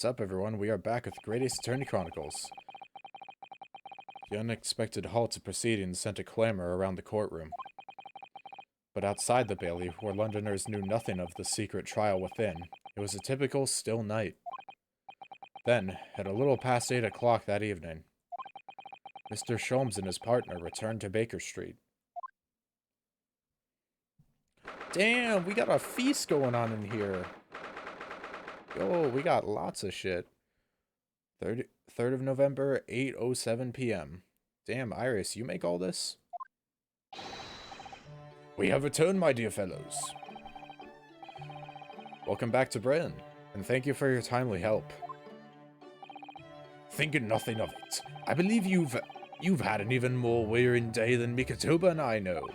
What's up, everyone? We are back with Great Ace Attorney Chronicles. The unexpected halt to proceedings sent a clamor around the courtroom. But outside the bailey, where Londoners knew nothing of the secret trial within, it was a typical still night. Then, at a little past 8 o'clock that evening, Mr. Sholmes and his partner returned to Baker Street. Damn, we got a feast going on in here. Yo, we got lots of shit. 3rd of November, 8:07 p.m. Damn, Iris, you make all this? We have returned, my dear fellows. Welcome back to Britain, and thank you for your timely help. Thinking nothing of it. I believe you've had an even more wearing day than Mikatoba and I know.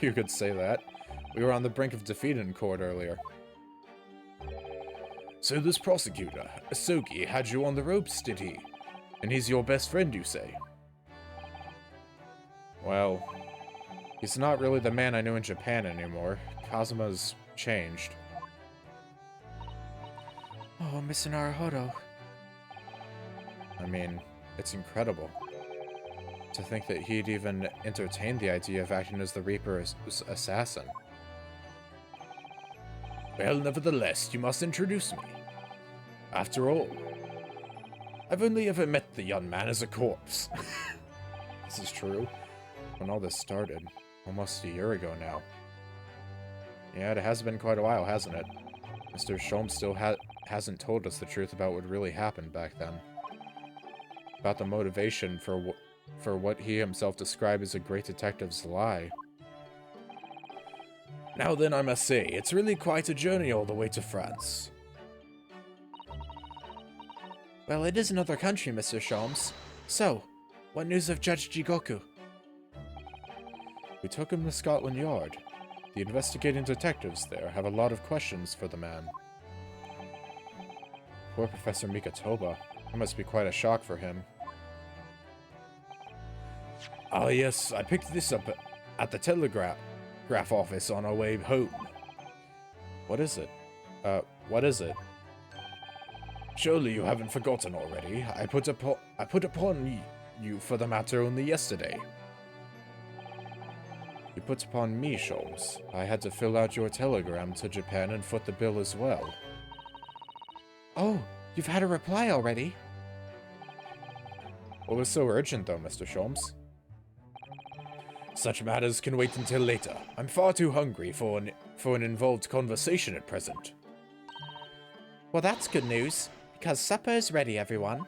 You could say that. We were on the brink of defeat in court earlier. So this prosecutor, Asogi, had you on the ropes, did he? And he's your best friend, you say? Well, he's not really the man I knew in Japan anymore. Kazuma's changed. Oh, Mr. Naruhodo. I mean, it's incredible to think that he'd even entertained the idea of acting as the Reaper's assassin. Well, nevertheless, you must introduce me. After all, I've only ever met the young man as a corpse. This is true. When all this started, almost a year ago now. Yeah, it has been quite a while, hasn't it? Mr. Sholmes still hasn't told us the truth about what really happened back then. About the motivation for what he himself described as a great detective's lie. Now then, I must say, it's really quite a journey all the way to France. Well, it is another country, Mr. Sholmes. So, what news of Judge Jigoku? We took him to Scotland Yard. The investigating detectives there have a lot of questions for the man. Poor Professor Mikatoba. It must be quite a shock for him. Ah, yes, I picked this up at the telegraph office on our way home. What is it? What is it? Surely you haven't forgotten already. I put upon you for the matter only yesterday. You put upon me, Sholmes. I had to fill out your telegram to Japan and foot the bill as well. Oh, you've had a reply already? What was so urgent, though, Mr. Sholmes? Such matters can wait until later. I'm far too hungry for an involved conversation at present. Well, that's good news, because supper is ready, everyone.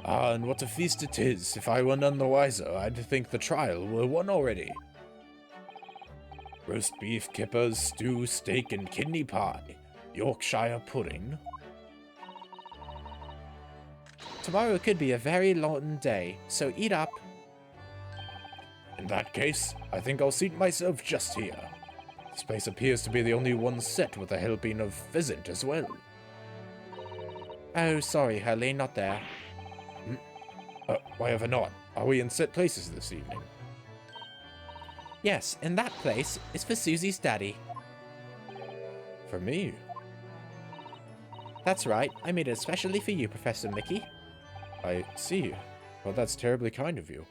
Ah, and what a feast it is. If I were none the wiser, I'd think the trial were won already. Roast beef, kippers, stew, steak, and kidney pie. Yorkshire pudding. Tomorrow could be a very long day, so eat up. In that case, I think I'll seat myself just here. This place appears to be the only one set with a helping of pheasant as well. Oh, sorry, Hurley, not there. Why ever not? Are we in set places this evening? Yes, and that place is for Susie's daddy. For me? That's right, I made it especially for you, Professor Mickey. I see. Well, that's terribly kind of you.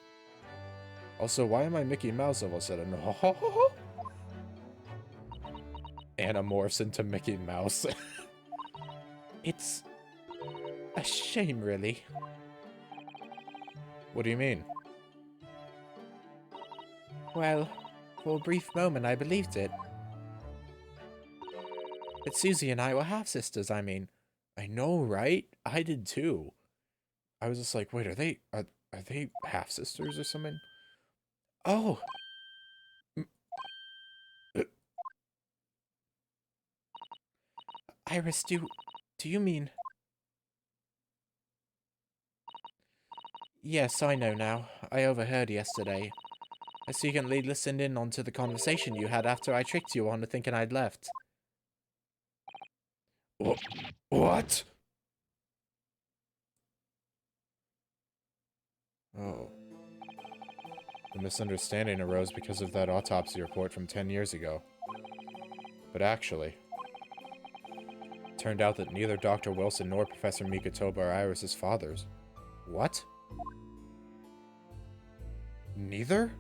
Also, why am I Mickey Mouse all of a sudden? Anna morphs into Mickey Mouse. It's a shame, really. What do you mean? Well, for a brief moment I believed it. But Susie and I were half-sisters, I mean. I know, right? I did too. I was just like, wait, are they half-sisters or something? Oh! Iris, do you mean... Yes, I know now. I overheard yesterday. I secretly listened in onto the conversation you had after I tricked you onto thinking I'd left. What? Oh. The misunderstanding arose because of that autopsy report from 10 years ago. But actually, Turned out that neither Dr. Wilson nor Professor Mikotoba are Iris's fathers. What? Neither?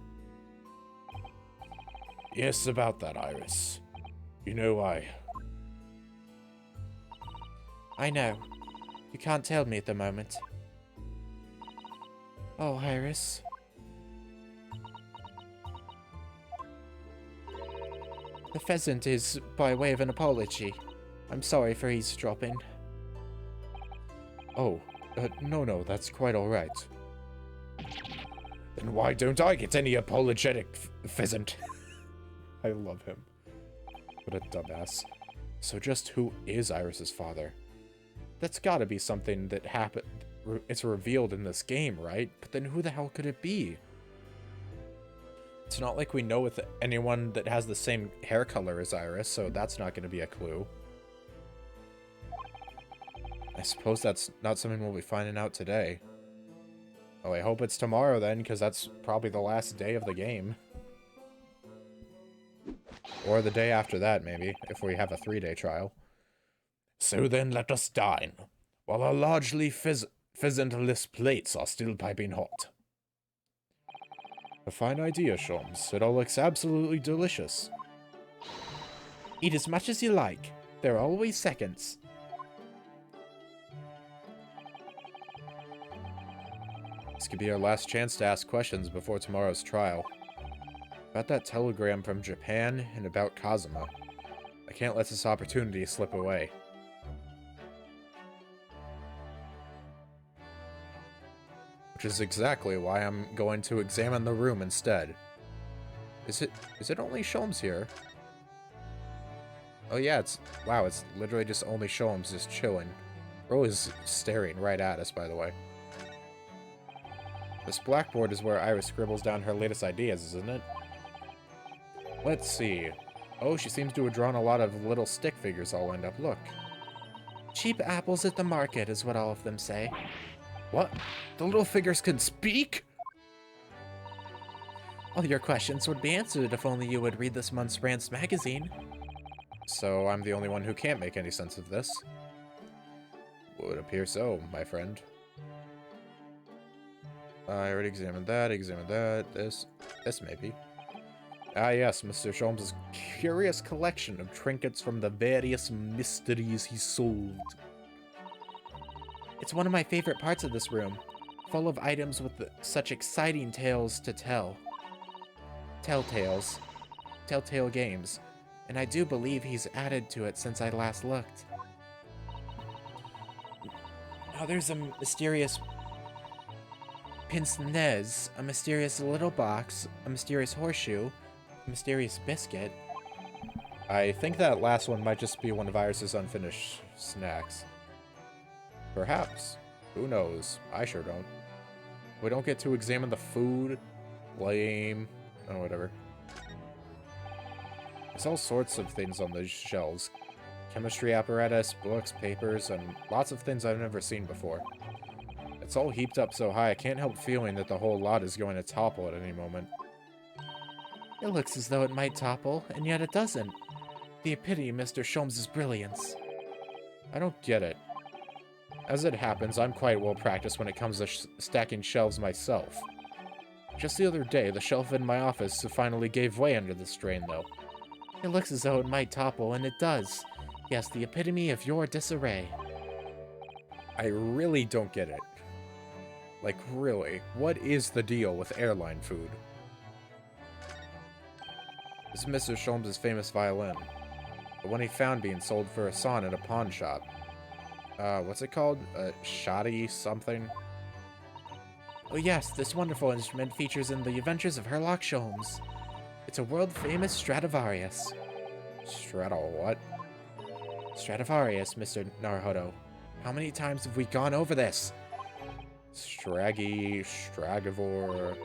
Yes, about that, Iris. You know, I know. You can't tell me at the moment. Oh, Iris. The pheasant is by way of an apology. I'm sorry for eavesdropping. Oh, no, that's quite alright. Then why don't I get any apologetic pheasant? I love him. What a dumbass. So just who is Iris's father? That's gotta be something that happened. It's revealed in this game, right? But then who the hell could it be? It's not like we know with anyone that has the same hair color as Iris, so that's not gonna be a clue. I suppose that's not something we'll be finding out today. Oh, I hope it's tomorrow then, because that's probably the last day of the game. Or the day after that, maybe, if we have a 3-day trial. So then let us dine, while our largely pheasant-less plates are still piping hot. A fine idea, Sholmes. It all looks absolutely delicious. Eat as much as you like. There are always seconds. This could be our last chance to ask questions before tomorrow's trial. About that telegram from Japan and about Kazuma. I can't let this opportunity slip away. Which is exactly why I'm going to examine the room instead. Is it only Sholmes here? Oh yeah, wow, it's literally just only Sholmes just chilling. Ro is staring right at us, by the way. This blackboard is where Iris scribbles down her latest ideas, isn't it? Let's see. Oh, she seems to have drawn a lot of little stick figures all lined up. Look. Cheap apples at the market is what all of them say. What? The little figures can speak? All your questions would be answered if only you would read this month's Rants magazine. So I'm the only one who can't make any sense of this. Would appear so, my friend. I already examined that, this maybe. Ah yes, Mr. Sholmes' curious collection of trinkets from the various mysteries he solved. It's one of my favorite parts of this room, full of items with such exciting tales to tell. Telltale games, and I do believe he's added to it since I last looked. Now there's a mysterious pince-nez, a mysterious little box, a mysterious horseshoe, a mysterious biscuit. I think that last one might just be one of Iris's unfinished snacks. Perhaps. Who knows? I sure don't. We don't get to examine the food. Lame. Oh, whatever. There's all sorts of things on these shelves. Chemistry apparatus, books, papers, and lots of things I've never seen before. It's all heaped up so high I can't help feeling that the whole lot is going to topple at any moment. It looks as though it might topple, and yet it doesn't. The epitome of Mr. Sholmes' brilliance. I don't get it. As it happens, I'm quite well practiced when it comes to stacking shelves myself. Just the other day, the shelf in my office finally gave way under the strain, though. It looks as though it might topple, and it does. Yes, the epitome of your disarray. I really don't get it. Like, really, what is the deal with airline food? This is Mr. Sholmes' famous violin. The one he found being sold for a son at a pawn shop. What's it called? Shoddy something? Oh yes, this wonderful instrument features in the adventures of Herlock Sholmes. It's a world-famous Stradivarius. What? Stradivarius, Mr. Naruhodo. How many times have we gone over this? Stragivore.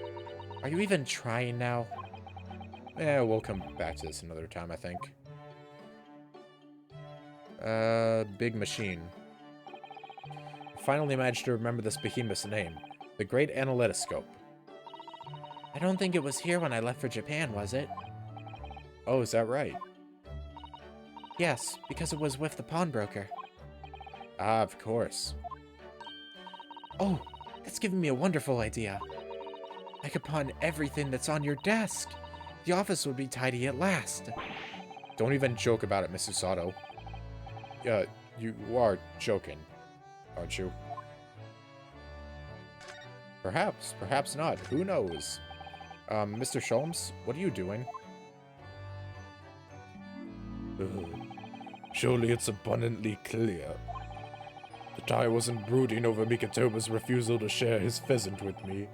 Are you even trying now? Yeah, we'll come back to this another time, I think. Big machine. Finally managed to remember this behemoth's name. The Great Analytoscope. I don't think it was here when I left for Japan, was it? Oh, is that right? Yes, because it was with the pawnbroker. Ah, of course. Oh, that's given me a wonderful idea. I could pawn everything that's on your desk. The office would be tidy at last. Don't even joke about it, Mrs. Sato. Yeah, you are joking, aren't you? Perhaps, perhaps not. Who knows? Mr. Sholmes, what are you doing? Surely it's abundantly clear that I wasn't brooding over Mikatoba's refusal to share his pheasant with me.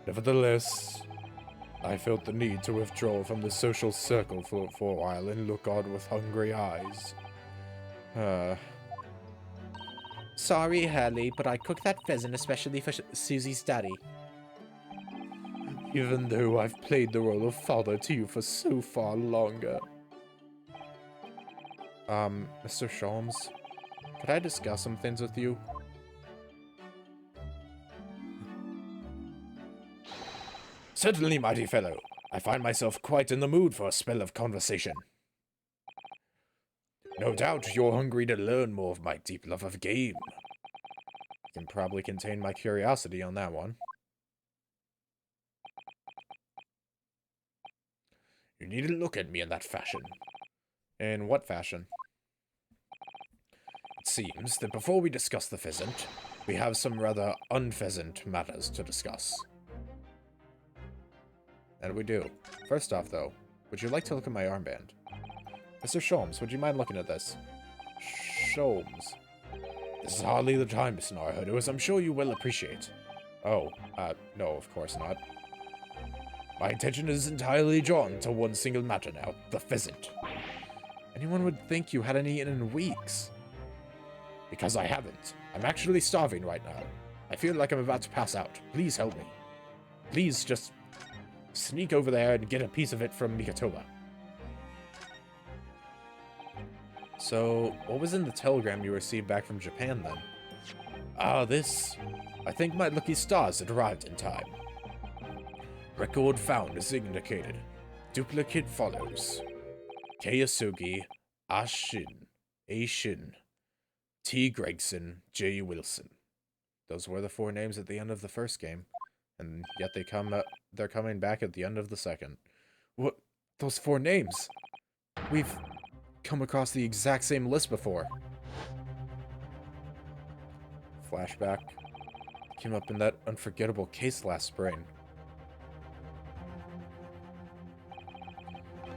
Nevertheless, I felt the need to withdraw from the social circle for a while and look on with hungry eyes. Sorry, Hurley, but I cooked that pheasant especially for Susie's study. Even though I've played the role of father to you for so far longer. Mr. Sholmes, could I discuss some things with you? Certainly, mighty fellow. I find myself quite in the mood for a spell of conversation. No doubt you're hungry to learn more of my deep love of game. Can probably contain my curiosity on that one. You needn't look at me in that fashion. In what fashion? It seems that before we discuss the pheasant, we have some rather unpheasant matters to discuss. And we do. First off, though, would you like to look at my armband? Mr. Sholmes, would you mind looking at this? Sholmes. This is hardly the time, Miss Naruhodo, as I'm sure you will appreciate. Oh, no, of course not. My attention is entirely drawn to one single matter now, the pheasant. Anyone would think you hadn't eaten in weeks. Because I haven't. I'm actually starving right now. I feel like I'm about to pass out. Please help me. Please just sneak over there and get a piece of it from Mikatoba. So, what was in the telegram you received back from Japan, then? Ah, this. I think my lucky stars had arrived in time. Record found as indicated. Duplicate follows. Kayasugi, Ashin, T. Gregson, J. Wilson. Those were the 4 names at the end of the first game. And yet they're coming back at the end of the second. What? Those 4 names? We've come across the exact same list before. Flashback. Came up in that unforgettable case last spring.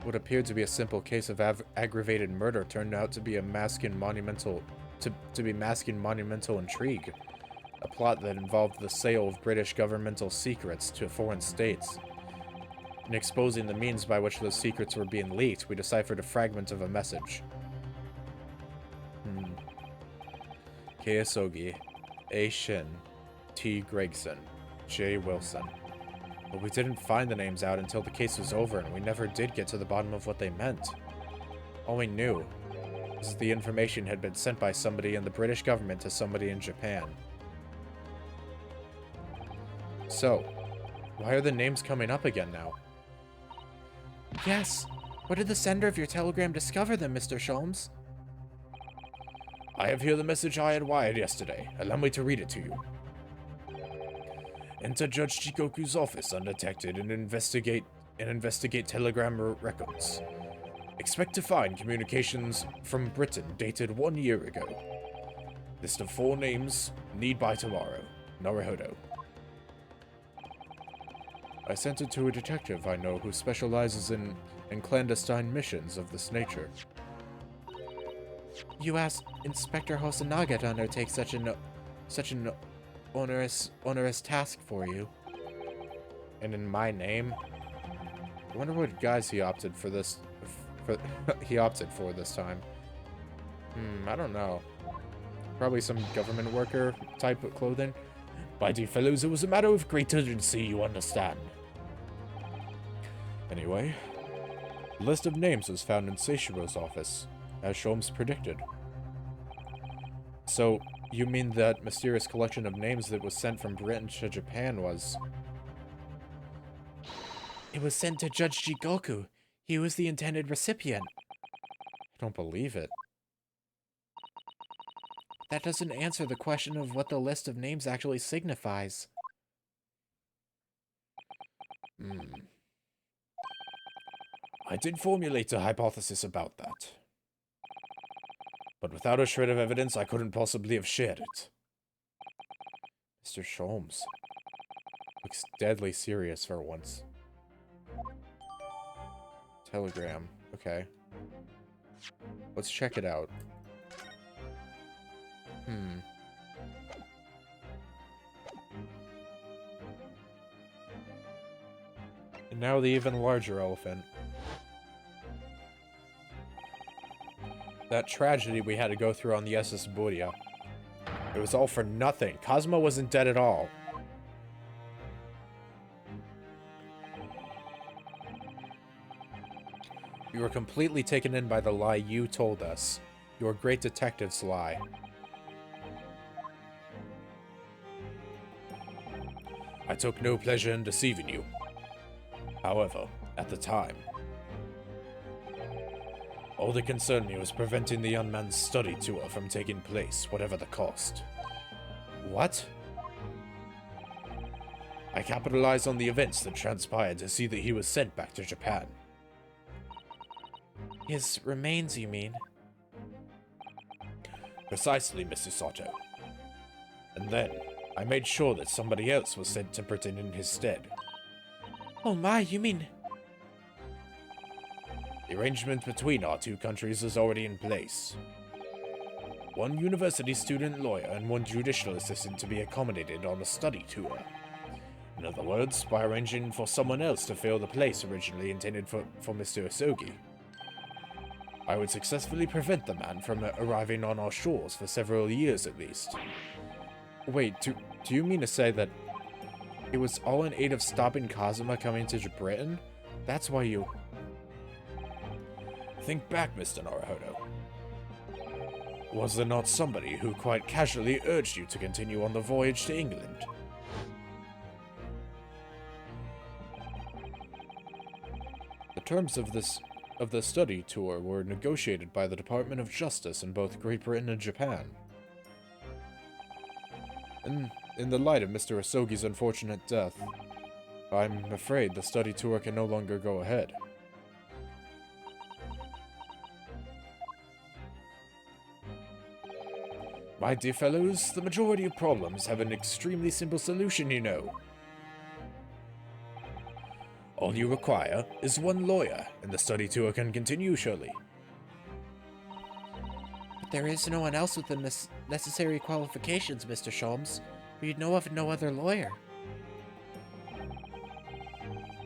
What appeared to be a simple case of aggravated murder turned out to be a masking monumental intrigue. A plot that involved the sale of British governmental secrets to foreign states. In exposing the means by which those secrets were being leaked, we deciphered a fragment of a message. Keisogi, A. Shin, T. Gregson, J. Wilson. But we didn't find the names out until the case was over, and we never did get to the bottom of what they meant. All we knew was that the information had been sent by somebody in the British government to somebody in Japan. So, why are the names coming up again now? Yes. Where did the sender of your telegram discover them, Mr. Sholmes? I have here the message I had wired yesterday. Allow me to read it to you. Enter Judge Chikoku's office undetected and investigate telegram records. Expect to find communications from Britain dated 1 year ago. List of 4 names, need by tomorrow. Naruhodo. I sent it to a detective I know who specializes in clandestine missions of this nature. You asked Inspector Hosonaga to undertake such an onerous task for you. And in my name? I wonder what guise he opted for this time. I don't know. Probably some government worker type of clothing. My dear fellows, it was a matter of great urgency, you understand. Anyway, the list of names was found in Seishiro's office, as Sholmes predicted. So, you mean that mysterious collection of names that was sent from Britain to Japan was... It was sent to Judge Jigoku. He was the intended recipient. I don't believe it. that doesn't answer the question of what the list of names actually signifies. I did formulate a hypothesis about that. But without a shred of evidence, I couldn't possibly have shared it. Mr. Sholmes looks deadly serious for once. Telegram. Okay. Let's check it out. And now the even larger elephant. That tragedy we had to go through on the SS Buria. It was all for nothing. Cosmo wasn't dead at all. We were completely taken in by the lie you told us. Your great detective's lie. I took no pleasure in deceiving you. However, at the time, all that concerned me was preventing the young man's study tour from taking place, whatever the cost. What? I capitalized on the events that transpired to see that he was sent back to Japan. His remains, you mean? Precisely, Mr. Sato. And then, I made sure that somebody else was sent to Britain in his stead. Oh my, you mean... The arrangement between our two countries is already in place. One university student lawyer and one judicial assistant to be accommodated on a study tour. In other words, by arranging for someone else to fill the place originally intended for Mr. Osogi, I would successfully prevent the man from arriving on our shores for several years at least. Wait, do you mean to say that it was all in aid of stopping Kazuma coming to Britain? That's why you... Think back, Mr. Naruhodo. Was there not somebody who quite casually urged you to continue on the voyage to England? The terms of the study tour were negotiated by the Department of Justice in both Great Britain and Japan. In the light of Mr. Asogi's unfortunate death, I'm afraid the study tour can no longer go ahead. My dear fellows, the majority of problems have an extremely simple solution, you know. All you require is one lawyer, and the study tour can continue, surely. But there is no one else with the necessary qualifications, Mr. Sholmes. We know of no other lawyer.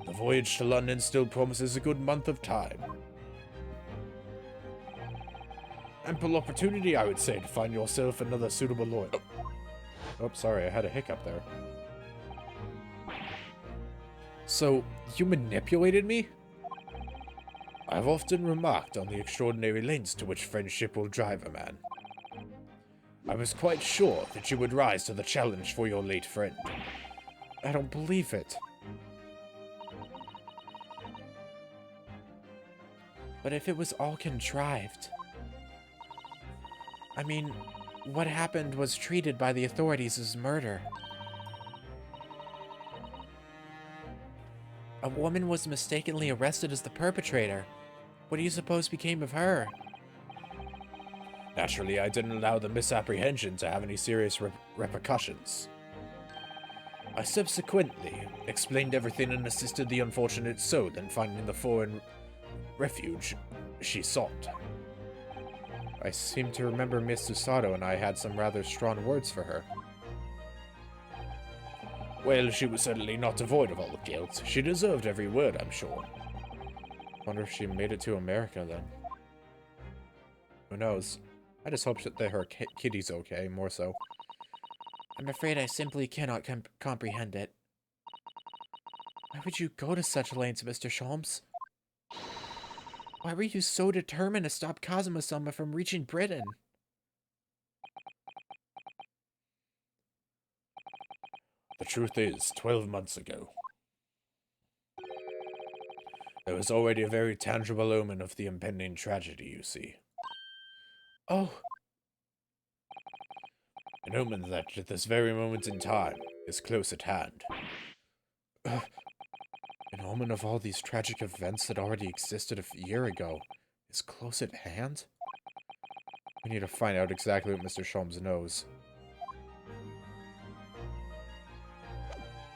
The voyage to London still promises a good month of time. Ample opportunity, I would say, to find yourself another suitable lawyer. Oh, sorry, I had a hiccup there. So, you manipulated me? I've often remarked on the extraordinary lengths to which friendship will drive a man. I was quite sure that you would rise to the challenge for your late friend. I don't believe it. But if it was all contrived... I mean, what happened was treated by the authorities as murder. A woman was mistakenly arrested as the perpetrator. What do you suppose became of her? Naturally, I didn't allow the misapprehension to have any serious repercussions. I subsequently explained everything and assisted the unfortunate soul in finding the foreign refuge she sought. I seem to remember Miss Susato and I had some rather strong words for her. Well, she was certainly not devoid of all the guilt. She deserved every word, I'm sure. Wonder if she made it to America then. Who knows? I just hope that her kitty's okay, more so. I'm afraid I simply cannot comprehend it. Why would you go to such lengths, Mr. Sholmes? Why were you so determined to stop Kazuma-sama from reaching Britain? The truth is, 12 months ago, there was already a very tangible omen of the impending tragedy, you see. Oh. An omen that, at this very moment in time, is close at hand. An omen of all these tragic events that already existed a year ago is close at hand? We need to find out exactly what Mr. Sholmes knows.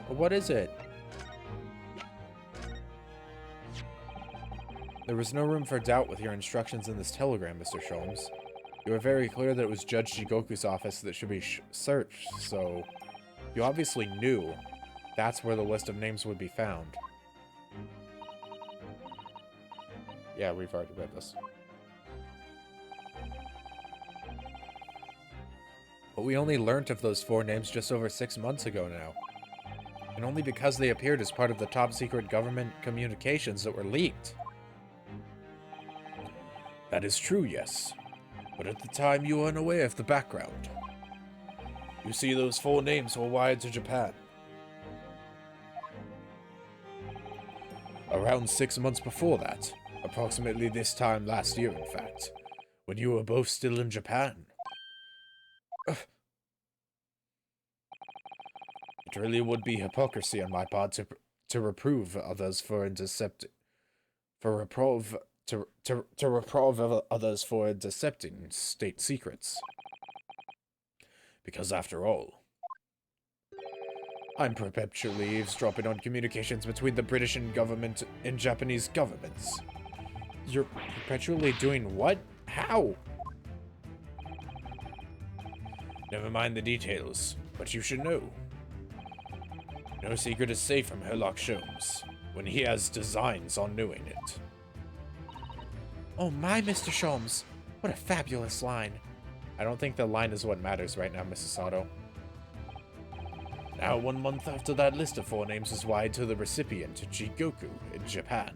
What is it? There was no room for doubt with your instructions in this telegram, Mr. Sholmes. You were very clear that it was Judge Jigoku's office that should be searched, so you obviously knew that's where the list of names would be found. Yeah, we've already read this. But we only learnt of those 4 names just over 6 months ago now. And only because they appeared as part of the top-secret government communications that were leaked. That is true, yes. But at the time you were unaware of the background. You see, those 4 names were wired to Japan. Around 6 months before that, approximately this time last year in fact, when you were both still in Japan. It really would be hypocrisy on my part to reprove others for intercepting state secrets. Because after all, I'm perpetually eavesdropping on communications between the British government and Japanese governments. You're perpetually doing what? How? Never mind the details, but you should know. No secret is safe from Herlock Sholmes when he has designs on knowing it. Oh my, Mr. Sholmes. What a fabulous line. I don't think the line is what matters right now, Mrs. Sato. Now, 1 month after that list of 4 names was wired to the recipient, Jigoku, in Japan,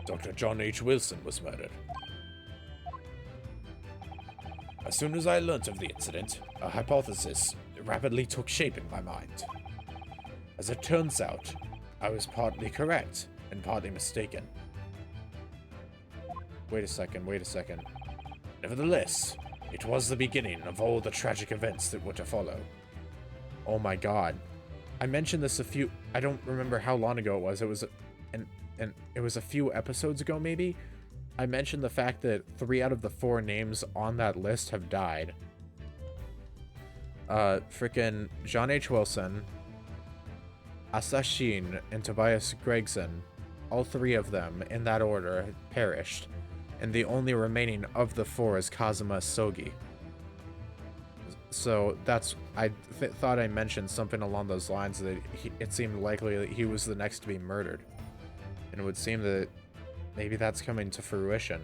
Dr. John H. Wilson was murdered. As soon as I learnt of the incident, a hypothesis rapidly took shape in my mind. As it turns out, I was partly correct and partly mistaken. Wait a second. Nevertheless, it was the beginning of all the tragic events that were to follow. Oh my god. I mentioned this I don't remember how long ago it was. It was it was a few episodes ago maybe. I mentioned the fact that 3 out of the 4 names on that list have died. Frickin' John H. Wilson, Asashin, and Tobias Gregson, all 3 of them, in that order, perished. And the only remaining of the 4 is Kazuma Sogi. So that's, I thought I mentioned something along those lines, that it seemed likely that he was the next to be murdered. And it would seem that maybe that's coming to fruition.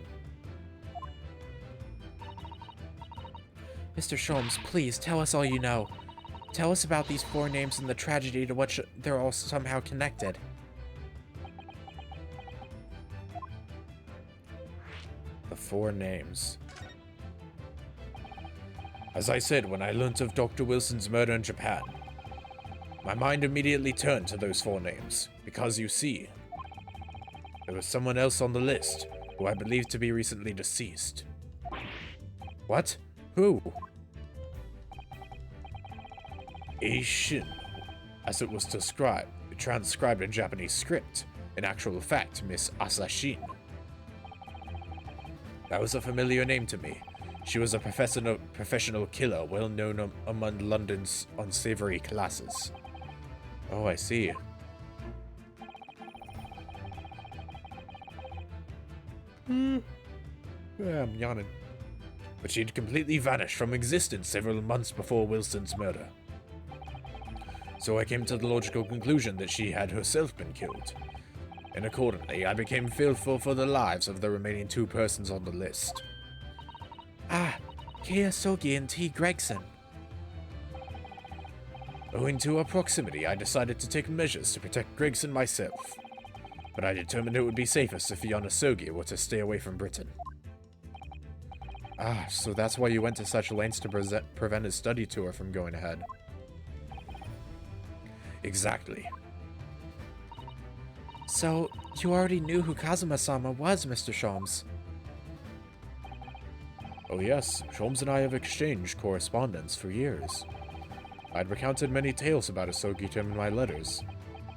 Mr. Sholmes, please, tell us all you know. Tell us about these 4 names and the tragedy to which they're all somehow connected. The 4 names. As I said, when I learnt of Dr. Wilson's murder in Japan, my mind immediately turned to those 4 names, because you see, there was someone else on the list who I believe to be recently deceased. What? Who? Eishin, as it was transcribed in Japanese script. In actual fact, Miss Asashin. That was a familiar name to me. She was a professional killer, well known among London's unsavory classes. Oh, I see. Yeah, I'm yawning. But she'd completely vanished from existence several months before Wilson's murder. So I came to the logical conclusion that she had herself been killed. And accordingly, I became fearful for the lives of the remaining 2 persons on the list. Ah, Keiya Sogi and T. Gregson. Owing to our proximity, I decided to take measures to protect Gregson myself. But I determined it would be safest if Fiona Sogi were to stay away from Britain. Ah, so that's why you went to such lengths to prevent his study tour from going ahead. Exactly. So, you already knew who Kazuma-sama was, Mr. Sholmes. Oh yes, Sholmes and I have exchanged correspondence for years. I'd recounted many tales about Asogi to him in my letters,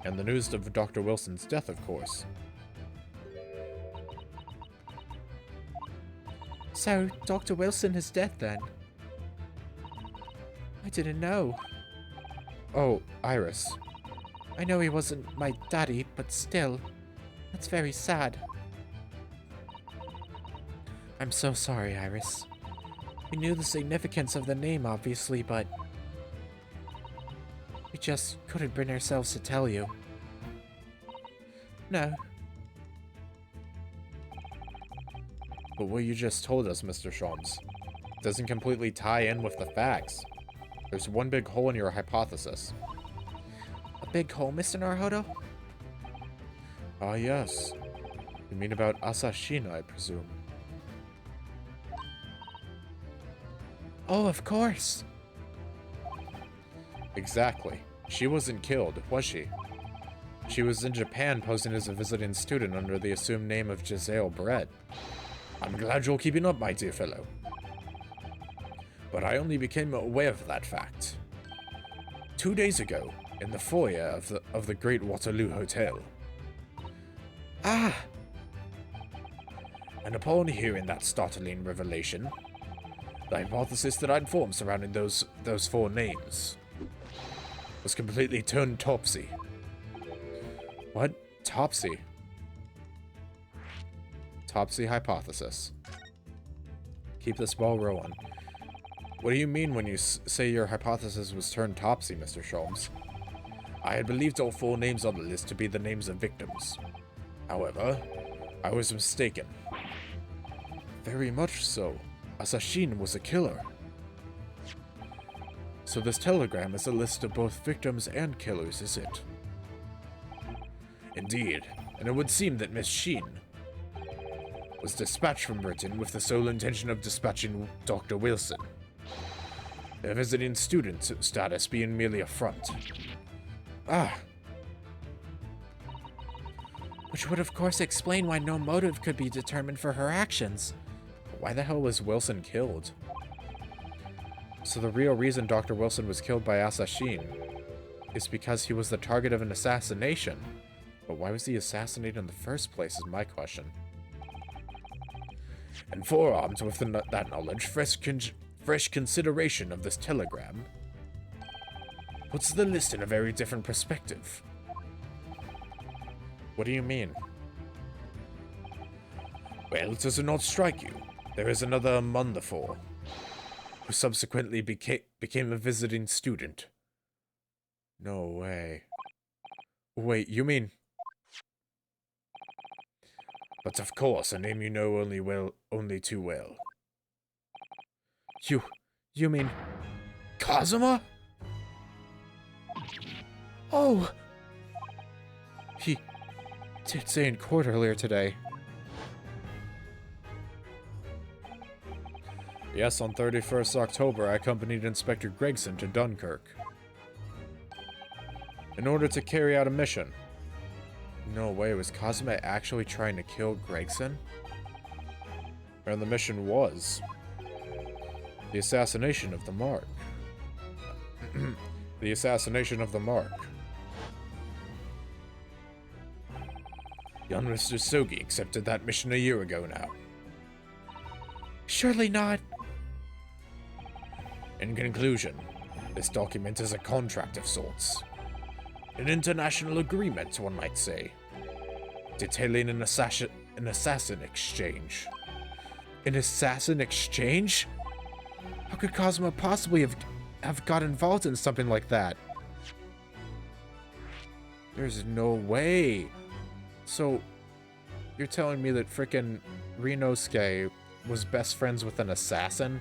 and the news of Dr. Wilson's death, of course. So, Dr. Wilson is dead then? I didn't know. Oh, Iris. I know he wasn't my daddy, but still, that's very sad. I'm so sorry, Iris. We knew the significance of the name, obviously, but we just couldn't bring ourselves to tell you. No. But what you just told us, Mr. Sholmes, doesn't completely tie in with the facts. There's one big hole in your hypothesis. A big hole, Mr. Naruhodo? Ah, yes. You mean about Asashina, I presume. Oh, of course. Exactly. She wasn't killed, was she? She was in Japan posing as a visiting student under the assumed name of Giselle Brett. I'm glad you're keeping up, my dear fellow. But I only became aware of that fact 2 days ago, in the foyer of the Great Waterloo Hotel. Ah! And upon hearing that startling revelation, the hypothesis that I'd formed surrounding those 4 names was completely turned topsy. What? Topsy? Topsy hypothesis. Keep this ball rolling. What do you mean when you say your hypothesis was turned topsy, Mr. Sholmes? I had believed all 4 names on the list to be the names of victims. However, I was mistaken. Very much so. Asashine was a killer. So this telegram is a list of both victims and killers, is it? Indeed, and it would seem that Miss Sheen was dispatched from Britain with the sole intention of dispatching Dr. Wilson. Their visiting student status being merely a front. Ah. Which would of course explain why no motive could be determined for her actions. Why the hell was Wilson killed? So the real reason Dr. Wilson was killed by Asashine is because he was the target of an assassination. But why was he assassinated in the first place is my question. And forearmed with that knowledge, fresh consideration of this telegram puts the list in a very different perspective. What do you mean? Well, does it not strike you? There is another among the 4, who subsequently became a visiting student. No way. Wait, you mean... But of course, a name you know only too well. You mean... Kazuma? Oh! He did say in court earlier today. Yes, on 31st October, I accompanied Inspector Gregson to Dunkirk in order to carry out a mission. No way, was Kazuma actually trying to kill Gregson? And the mission was the assassination of the Mark. The assassination of the Mark. Young Mr. Sogi accepted that mission a year ago now. Surely not. In conclusion, this document is a contract of sorts. An international agreement, one might say, detailing an assassin exchange. An assassin exchange? How could Kazuma possibly have got involved in something like that? There's no way. So, you're telling me that frickin' Rinosuke was best friends with an assassin?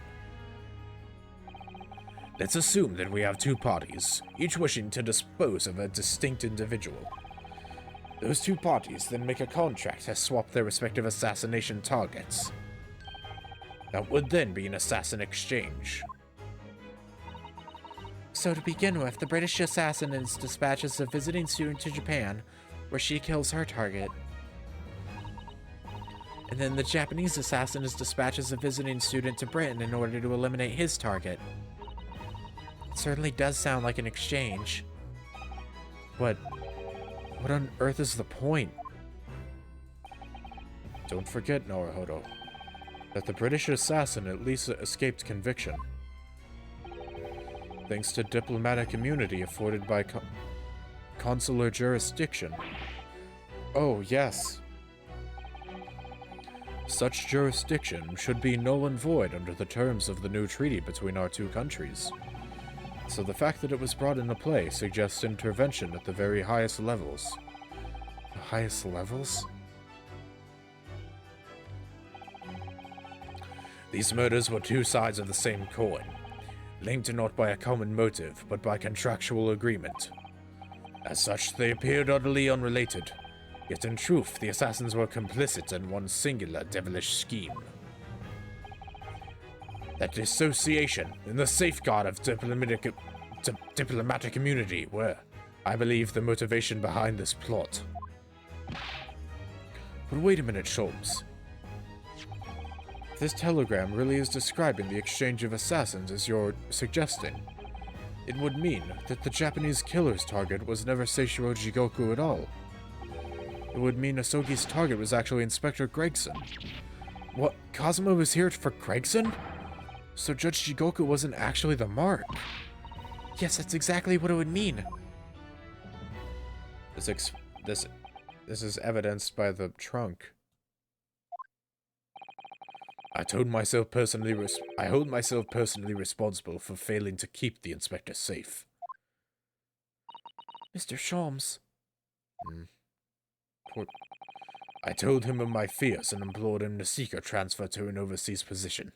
Let's assume that we have 2 parties, each wishing to dispose of a distinct individual. Those 2 parties then make a contract to swap their respective assassination targets. That would then be an assassin exchange. So to begin with, the British assassin is dispatched as a visiting student to Japan, where she kills her target. And then the Japanese assassin is dispatched as a visiting student to Britain in order to eliminate his target. It certainly does sound like an exchange. But what on earth is the point? Don't forget, Naruhodo, that the British assassin at least escaped conviction, thanks to diplomatic immunity afforded by consular jurisdiction. Oh, yes. Such jurisdiction should be null and void under the terms of the new treaty between our two countries. So the fact that it was brought into play suggests intervention at the very highest levels. The highest levels? These murders were two sides of the same coin, linked not by a common motive, but by contractual agreement. As such, they appeared utterly unrelated, yet in truth, the assassins were complicit in one singular devilish scheme. That dissociation and the safeguard of diplomatic immunity were, I believe, the motivation behind this plot. But wait a minute, Sholmes. This telegram really is describing the exchange of assassins as you're suggesting. It would mean that the Japanese killer's target was never Seishiro Jigoku at all. It would mean Asogi's target was actually Inspector Gregson. What? Kazuma was here for Gregson? So Judge Jigoku wasn't actually the mark? Yes, that's exactly what it would mean. This is evidenced by the trunk. I hold myself personally responsible for failing to keep the inspector safe. Mr. Sholmes. I told him of my fears and implored him to seek a transfer to an overseas position.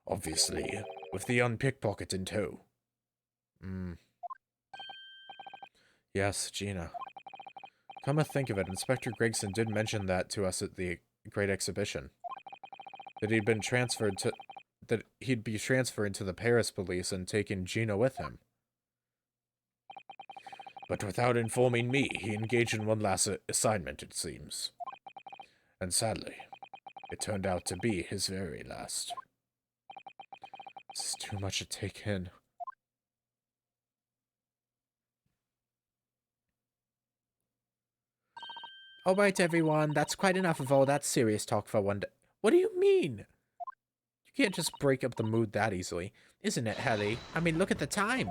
Obviously, with the unpickpocket in tow. Yes, Gina. Come to think of it, Inspector Gregson did mention that to us at the Great Exhibition. That he'd been transferred to... that he'd be transferred to the Paris police and taking Gina with him. But without informing me, he engaged in one last assignment, it seems. And sadly, it turned out to be his very last. This is too much to take in. Alright, everyone, that's quite enough of all that serious talk for one day. What do you mean? You can't just break up the mood that easily, isn't it, Helly? I mean, look at the time.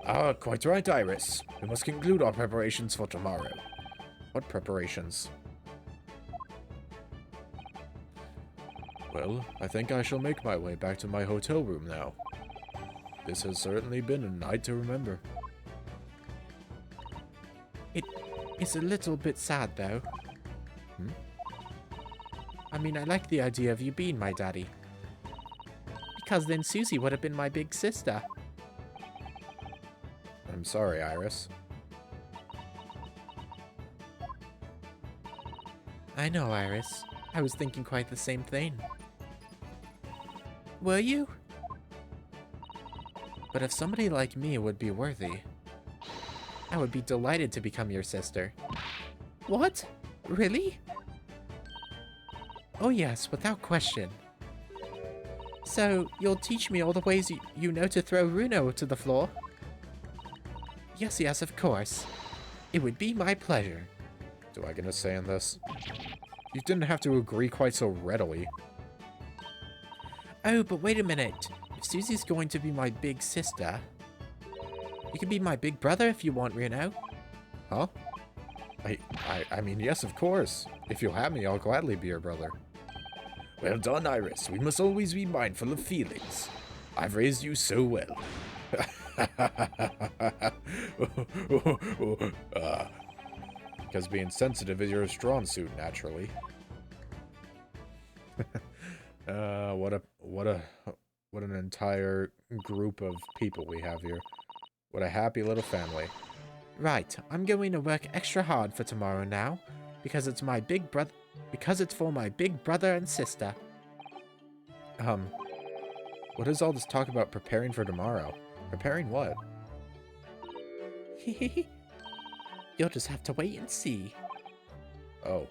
Ah, quite right, Iris. We must conclude our preparations for tomorrow. What preparations? Well, I think I shall make my way back to my hotel room now. This has certainly been a night to remember. It's a little bit sad, though. I mean, I like the idea of you being my daddy. Because then Susie would have been my big sister. I'm sorry, Iris. I know, Iris. I was thinking quite the same thing. Were you? But if somebody like me would be worthy, I would be delighted to become your sister. What? Really? Oh yes, without question. So, you'll teach me all the ways you know to throw Runo to the floor? Yes, yes, of course. It would be my pleasure. Do I get a say in this? You didn't have to agree quite so readily. Oh, but wait a minute. If Susie's going to be my big sister, you can be my big brother if you want, Runo. Huh? I mean, yes, of course. If you'll have me, I'll gladly be your brother. Well done, Iris. We must always be mindful of feelings. I've raised you so well. Because being sensitive is your strong suit, naturally. What an entire group of people we have here. What a happy little family. Right, I'm going to work extra hard for tomorrow now, because it's my big brother. Because it's for my big brother and sister. What is all this talk about preparing for tomorrow? Preparing what? You'll just have to wait and see. Oh.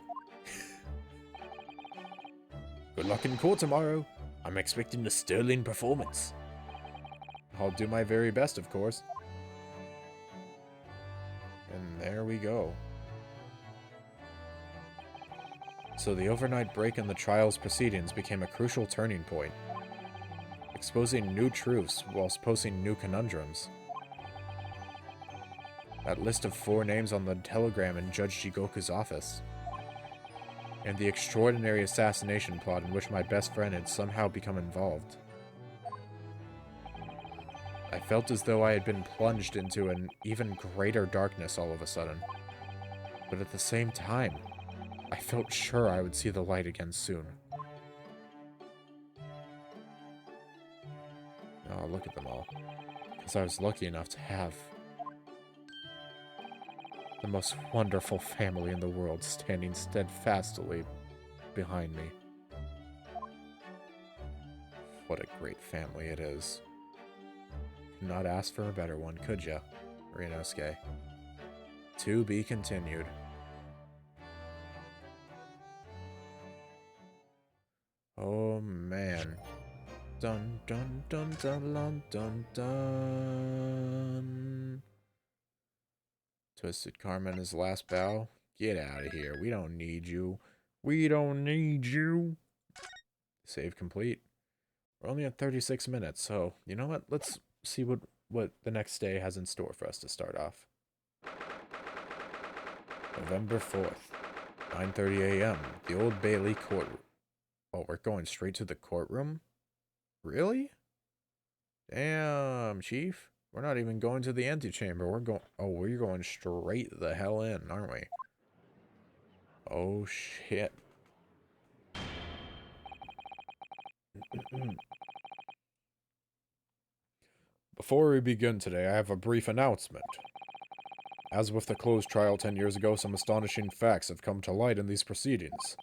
Good luck in court tomorrow. I'm expecting a sterling performance. I'll do my very best, of course. And there we go. So the overnight break in the trial's proceedings became a crucial turning point, exposing new truths whilst posing new conundrums. That list of 4 names on the telegram in Judge Jigoku's office, and the extraordinary assassination plot in which my best friend had somehow become involved. I felt as though I had been plunged into an even greater darkness all of a sudden. But at the same time, I felt sure I would see the light again soon. Oh, look at them all. Because I was lucky enough to have the most wonderful family in the world standing steadfastly behind me. What a great family it is. Could not ask for a better one, could ya, Rinosuke? To be continued. Oh man. Dun dun dun dun dun dun dun. Twisted Karma in his last bow. Get out of here. We don't need you. We don't need you. Save complete. We're only at 36 minutes, so you know what? Let's see what the next day has in store for us to start off. November 4th, 9:30 a.m. The Old Bailey courtroom. Oh, we're going straight to the courtroom? Really? Damn, Chief. We're not even going to the antechamber. We're going straight the hell in, aren't we? Oh, shit. Before we begin today, I have a brief announcement. As with the closed trial 10 years ago, some astonishing facts have come to light in these proceedings.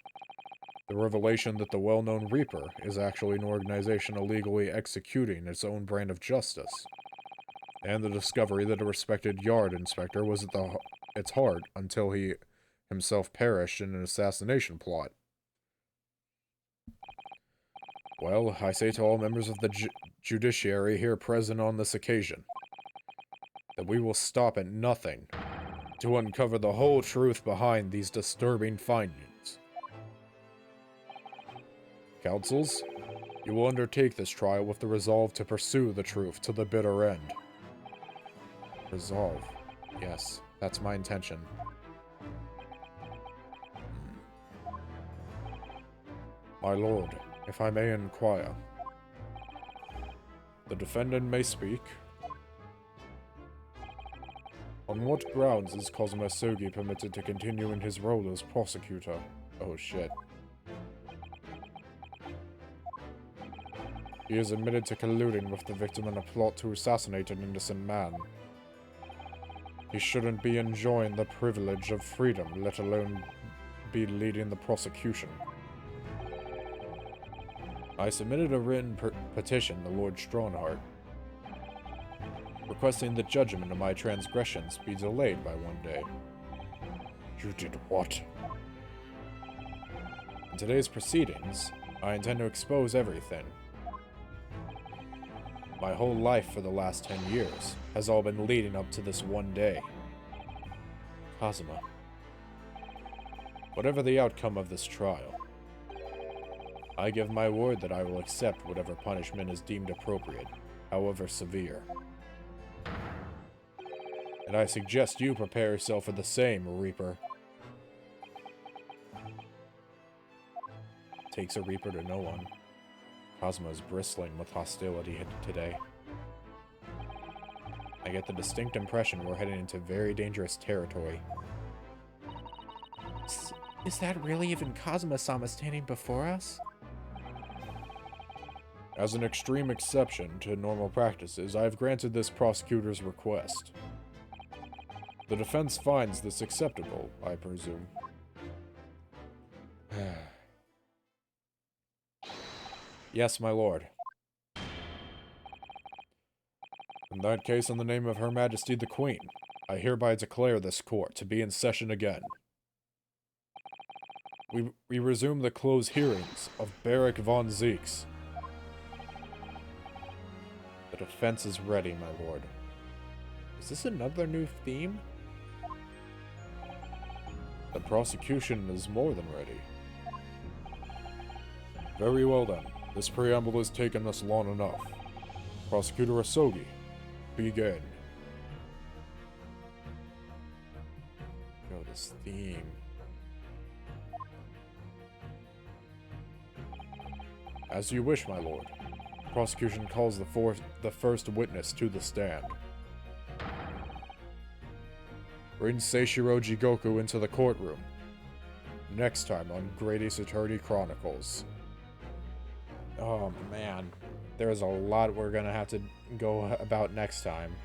The revelation that the well-known Reaper is actually an organization illegally executing its own brand of justice. And the discovery that a respected yard inspector was at its heart until he himself perished in an assassination plot. Well, I say to all members of the judiciary here present on this occasion, that we will stop at nothing to uncover the whole truth behind these disturbing findings. Counsels, you will undertake this trial with the resolve to pursue the truth to the bitter end. Resolve. Yes, that's my intention. My lord, if I may inquire. The defendant may speak. On what grounds is Cosmo Sogi permitted to continue in his role as prosecutor? Oh shit. He is admitted to colluding with the victim in a plot to assassinate an innocent man. He shouldn't be enjoying the privilege of freedom, let alone be leading the prosecution. I submitted a written petition to Lord Strawnheart, requesting that judgment of my transgressions be delayed by 1 day. You did what? In today's proceedings, I intend to expose everything. My whole life for the last 10 years has all been leading up to this 1 day. Kazuma. Whatever the outcome of this trial, I give my word that I will accept whatever punishment is deemed appropriate, however severe. And I suggest you prepare yourself for the same, Reaper. Takes a Reaper to know one. Cosmo is bristling with hostility today. I get the distinct impression we're heading into very dangerous territory. Is that really even Kazuma-sama standing before us? As an extreme exception to normal practices, I have granted this prosecutor's request. The defense finds this acceptable, I presume. Yes, my lord. In that case, in the name of Her Majesty the Queen, I hereby declare this court to be in session again. We resume the closed hearings of Barrack von Zeeks. The defense is ready, my lord. Is this another new theme? The prosecution is more than ready. Very well then. This preamble has taken us long enough. Prosecutor Asogi, begin. Yo, this theme. As you wish, my lord. Prosecution calls the first witness to the stand. Bring Seishiro Jigoku into the courtroom. Next time on Grady's Attorney Chronicles. Oh man, there's a lot we're gonna have to go about next time.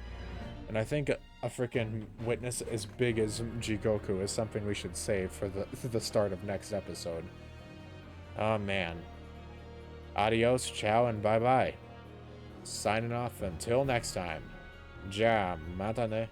And I think a freaking witness as big as Jigoku is something we should save for the start of next episode. Oh man. Adios, ciao, and bye-bye. Signing off until next time. Ja, mata ne.